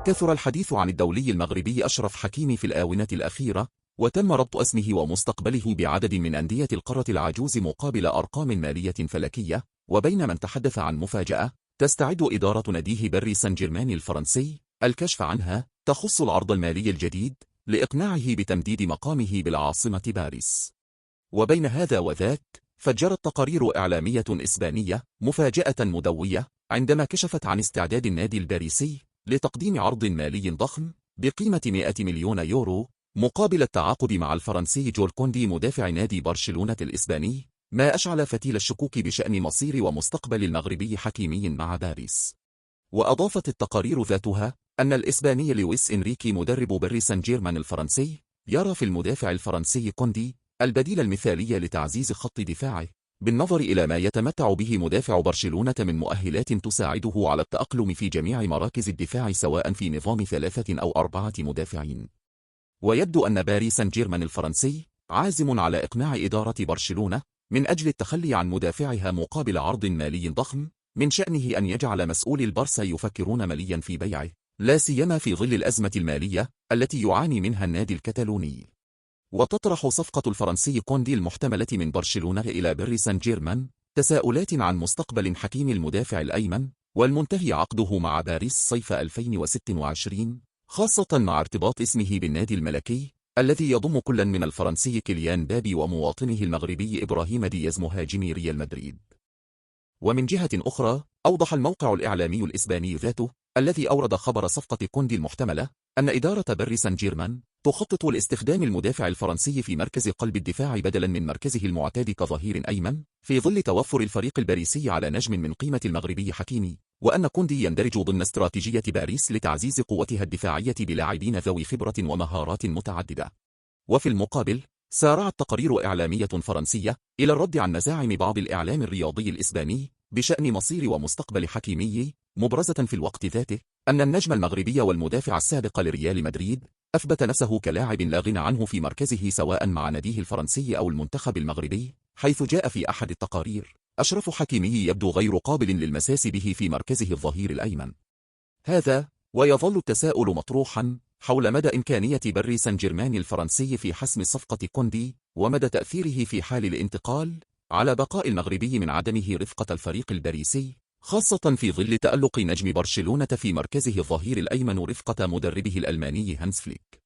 كثر الحديث عن الدولي المغربي أشرف حكيمي في الآونة الأخيرة، وتم ربط اسمه ومستقبله بعدد من أندية القارة العجوز مقابل أرقام مالية فلكية. وبين من تحدث عن مفاجأة تستعد إدارة ناديه باريس سان جيرمان الفرنسي الكشف عنها، تخص العرض المالي الجديد لإقناعه بتمديد مقامه بالعاصمة باريس. وبين هذا وذاك فجرت تقارير إعلامية إسبانية مفاجأة مدوية عندما كشفت عن استعداد النادي الباريسي لتقديم عرض مالي ضخم بقيمة 100 مليون يورو مقابل التعاقد مع الفرنسي جول كوندي مدافع نادي برشلونة الإسباني، ما أشعل فتيل الشكوك بشأن مصير ومستقبل المغربي حكيمي مع باريس. وأضافت التقارير ذاتها أن الإسباني لويس إنريكي مدرب باريس سان جيرمان الفرنسي يرى في المدافع الفرنسي كوندي البديل المثالي لتعزيز خط دفاعه، بالنظر إلى ما يتمتع به مدافع برشلونة من مؤهلات تساعده على التأقلم في جميع مراكز الدفاع سواء في نظام 3 أو 4 مدافعين. ويبدو أن باريس سان جيرمان الفرنسي عازم على إقناع إدارة برشلونة من أجل التخلي عن مدافعها مقابل عرض مالي ضخم من شأنه أن يجعل مسؤولي البارسا يفكرون مليا في بيعه، لا سيما في ظل الأزمة المالية التي يعاني منها النادي الكتالوني. وتطرح صفقة الفرنسي كوندي المحتملة من برشلونة إلى باريس سان جيرمان تساؤلات عن مستقبل حكيم المدافع الأيمن والمنتهي عقده مع باريس صيف 2026، خاصة مع ارتباط اسمه بالنادي الملكي الذي يضم كلا من الفرنسي كيليان بابي ومواطنه المغربي إبراهيم دياز مهاجم ريال مدريد. ومن جهة أخرى أوضح الموقع الإعلامي الإسباني ذاته الذي أورد خبر صفقة كوندي المحتملة أن إدارة باريس سان جيرمان تخطط لاستخدام المدافع الفرنسي في مركز قلب الدفاع بدلا من مركزه المعتاد كظهير أيمن، في ظل توفر الفريق الباريسي على نجم من قيمة المغربي حكيمي، وأن كوندي يندرج ضمن استراتيجية باريس لتعزيز قوتها الدفاعية بلاعبين ذوي خبرة ومهارات متعددة. وفي المقابل سارعت تقارير إعلامية فرنسية إلى الرد عن مزاعم بعض الإعلام الرياضي الإسباني بشأن مصير ومستقبل حكيمي، مبرزة في الوقت ذاته أن النجم المغربي والمدافع السابق لريال مدريد أثبت نفسه كلاعب لا غنى عنه في مركزه سواء مع ناديه الفرنسي أو المنتخب المغربي، حيث جاء في أحد التقارير: أشرف حكيمي يبدو غير قابل للمساس به في مركزه الظهير الأيمن. هذا ويظل التساؤل مطروحا حول مدى إمكانية باريس سان جيرمان الفرنسي في حسم صفقة كوندي ومدى تأثيره في حال الانتقال على بقاء المغربي من عدمه رفقة الفريق الباريسي، خاصة في ظل تألق نجم برشلونة في مركزه الظهير الأيمن رفقة مدربه الألماني هانس فليك.